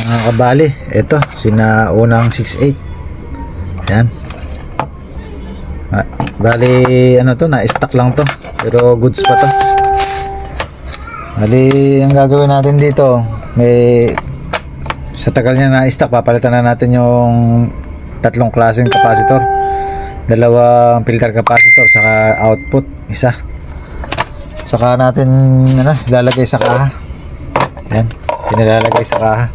Mga kabali, ito sinaunang 6.8. Yan. Bali ano to, na-stock lang to, pero goods pa to. Bali ang gagawin natin dito, may sa tagal niya na-stock, papalitan na natin yung tatlong klaseng capacitor. Dalawang filter capacitor saka output isa. Saka natin ilalagay sa kaha. Yan, pinilalagay sa kaha.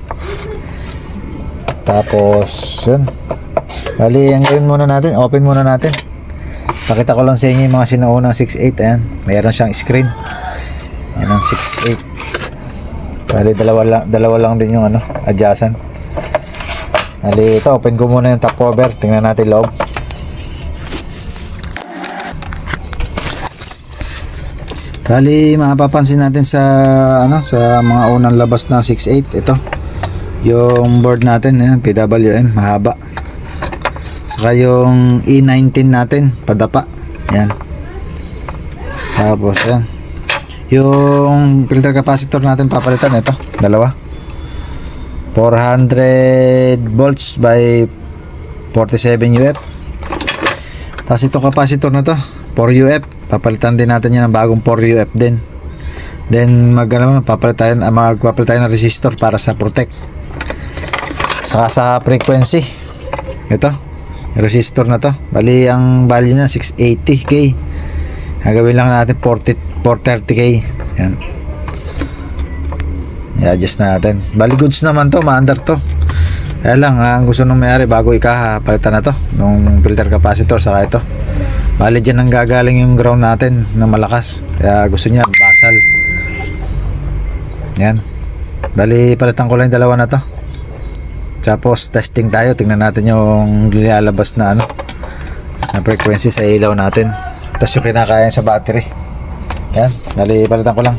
Tapos yun, bali ang gawin muna natin, open muna natin. Pakita ko lang sa inyo yung mga sinaunang 6.8. ayan, mayroon siyang screen. Yan ang 6.8. bali dalawa lang din yung adjacent. Bali ito, open ko muna yung top cover, tingnan natin loob. Bali mapapansin natin sa sa mga unang labas na 6.8, ito yung board natin, ayan, PWM mahaba. Saka yung E19 natin padapa, yan. Tapos yan, yung filter capacitor natin papalitan, ito dalawa, 400 volts by 47 UF. Tapos ito capacitor na to 4 UF, papalitan din natin yan ng bagong 4 UF din. Then magpapalit tayo ng resistor para sa protect. Saka sa frequency, ito yung resistor na to, bali ang value niya 680k, gagawin lang natin 430k. yan, i-adjust natin. Bali goods naman to, maandar to. Kaya lang ang gusto nung mayari, bago ikaha, palitan na to nung filter capacitor. Saka ito, bali dyan ang gagaling yung ground natin na malakas, kaya gusto niya basal. Yan, bali palitan ko lang yung dalawa na to. Tapos testing tayo, tingnan natin yung nilalabas na na frequency sa ilaw natin. Tapos yung kinakaya sa battery. Yan, bali palitan ko lang.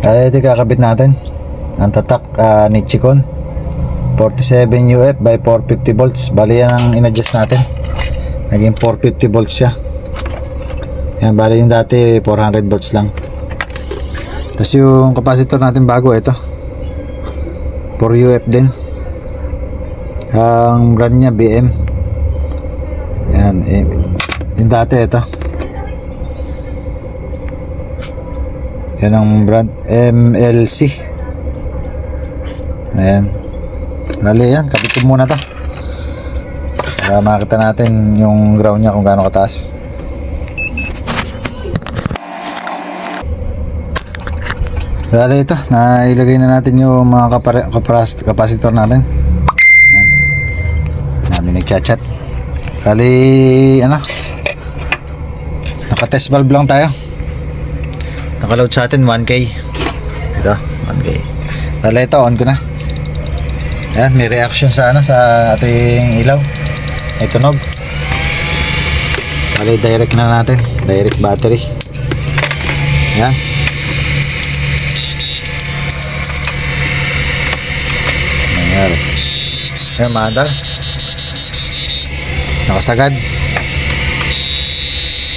Kaya ito kakabit natin ang tatak, Nichicon 47 UF by 450 volts. Bali yan ang in-adjust natin, naging 450 volts siya. Yan, bali yung dati 400 volts lang. Tapos yung capacitor natin bago, ito 4 UF din, ang brand nya BM. Yan, yung dati ito, yan ang brand MLC. Ayan, bali yan, kapit ko muna to para makita natin yung ground nya kung gaano kataas. Bali ito, nailagay na natin yung mga capacitor natin. Yan, namin nagchat-chat. Bali naka-test valve lang tayo, naka-load sa atin 1K. Ito 1K. Bali ito, on ko na. Yan, may reaction sa sa ating ilaw, may tunog. Bali direct na natin, direct battery. Yan, nangyari. Ayan, maandar, nakasagad.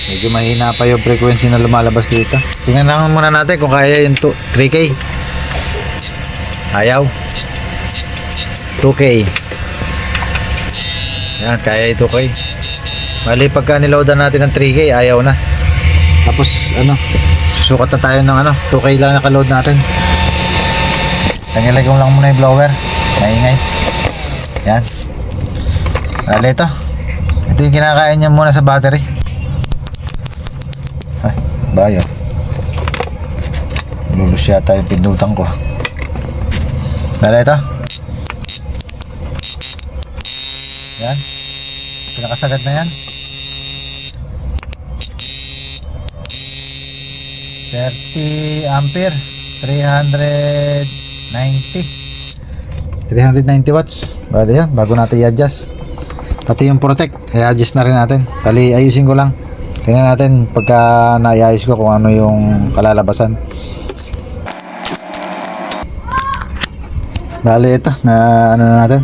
Medyo mahina pa yung frequency na lumalabas dito. Tingnan lang muna natin kung kaya yung 3K. Ayaw. 2K. Yan, kaya yung 2K. Bali pagka niloadan natin ng 3K, ayaw na. Tapos susukat na tayo ng 2K lang nakaload natin. Tangilagay ko lang muna yung blower, maingay. Yan, bali ito yung kinakain niya muna sa battery. Ay, bayo, lulus yata yung pindutan ko. Bali ito, yan, pinakasagad na yan. 30 ampere, 390 watts. Bali yan, bago natin i-adjust. Pati yung protect, i-adjust na rin natin. Bali ayusin ko lang, tingnan natin pagka na-iayos ko kung ano yung kalalabasan. Bali ito, na na natin,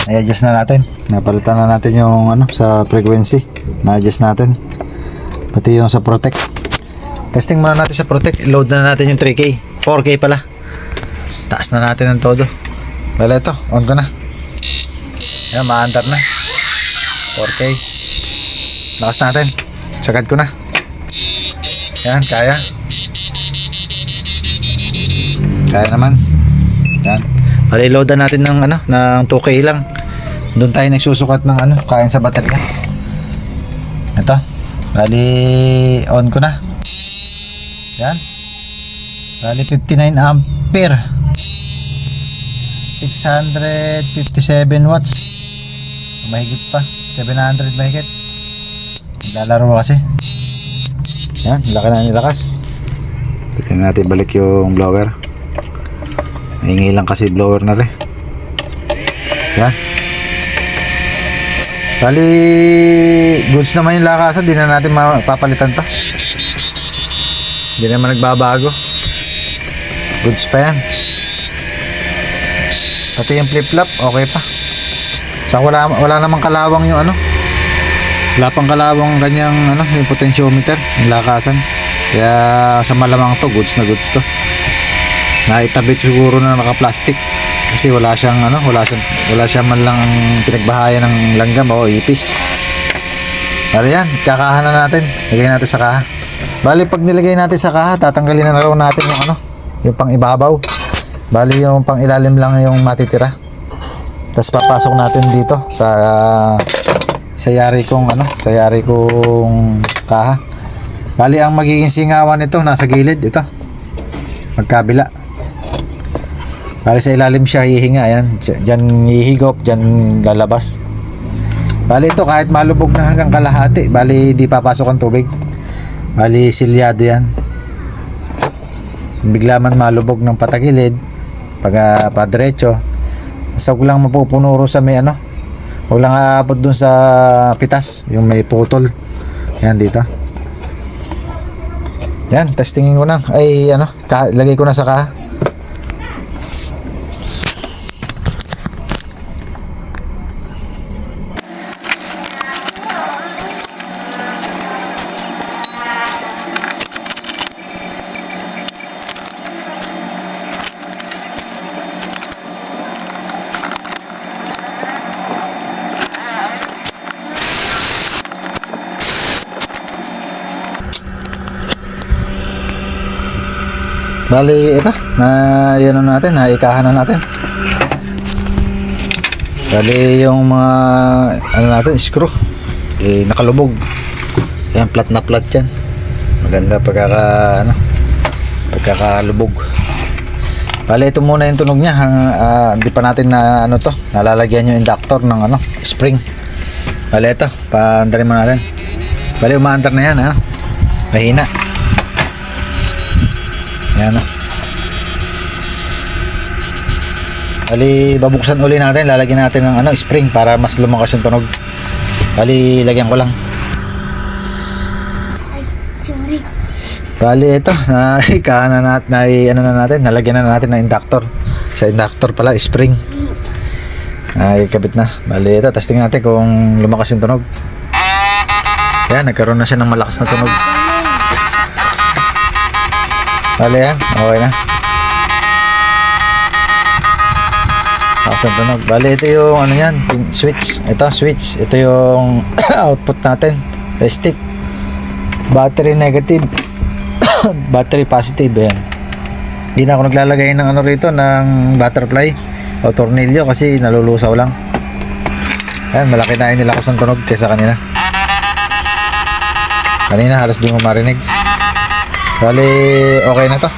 i-adjust na natin. Napalitan na natin yung sa frequency, na-adjust natin. Pati yung sa protect. Testing muna natin sa Protect. Load na natin yung 3K. 4K pala. Taas na natin ng todo. Wala ito. On ko na. Ayan, maandar na. 4K. Lakas natin. Sagad ko na. Ayan, kaya. Kaya naman. Ayan. Paliload na natin ng ng 2K lang. Doon tayo nagsusukat ng kain sa baterya. Ito. Bali, on ko na. Yan. Bali, 59 ampere. 657 watts. Mahigit pa. 700 mahigit. Naglalaro kasi. Yan. Laki na nilakas. Tingnan natin balik yung blower. Mahingi lang kasi blower na rin. Yan. Bali, goods naman yung lakasan. Di na natin mapapalitan pa. Hindi naman nagbabago. Goods pa yan. Pati yung flip-flop, okay pa. So, wala namang kalawang yung wala pang kalawang kanyang yung potentiometer, yung lakasan. Kaya sa malamang to, goods na goods to. Naitabit siguro na naka-plastic. Kasi wala siyang wala siya man lang pinagbahayan ng langgam o ipis. Pero yan, kakahan na natin. Lagay natin sa kaha. Bali, pag nilagay natin sa kaha, tatanggalin na raw natin yung yung pang ibabaw. Bali, yung pang ilalim lang yung matitira. Tapos papasok natin dito sa yari kong kaha. Bali, ang magiging singawan nito nasa gilid ito. Magkabila. Bali, sa ilalim siya hihinga. Ayan, dyan hihigop, dyan lalabas. Bali, ito kahit malubog na hanggang kalahati, bali di papasok ang tubig. Bali, silyado yan. Bigla man malubog ng patagilid, pag padiretso, so huwag lang mapupunuro sa may huwag lang aabot dun sa pitas, yung may putol. Yan dito. Yan, testingin ko na. Ay, lagay ko na sa kaha. Bali, ito na yan natin, naikahan na natin. Bali, yung mga natin, screw nakalubog. Yan, flat na flat yan. Maganda pagkakalubog. Bali, ito muna yung tunog niya. Hindi pa natin na nalalagyan yung inductor ng spring. Bali, ito paandarin mo natin. Bali, umaandar na yan, mahina. Yan. Bali, babuksan uli natin, lalagyan natin ng spring para mas lumakas yung tunog. Bali, lagyan ko lang. Ay, sorry. Bali, ito ikahan na natin, nalagyan na natin ng inductor. Sa inductor pala, spring. Ay, kabit na. Bali, ito, testing natin kung lumakas yung tunog. Yan, nagkaroon na siya ng malakas na tunog. Bali, yan, okay na. Lakas ng tunog. Bali, ito yung yan, switch. Ito, switch. Ito yung output natin. Stick. Battery negative. Battery positive. Yan. Hindi na ako naglalagay ng rito, ng butterfly o tornilyo kasi nalulusaw lang. Ayan, malaki na yung nilakas ng tunog kaysa kanina. Kanina halos di mo marinig. Bali, okay na to.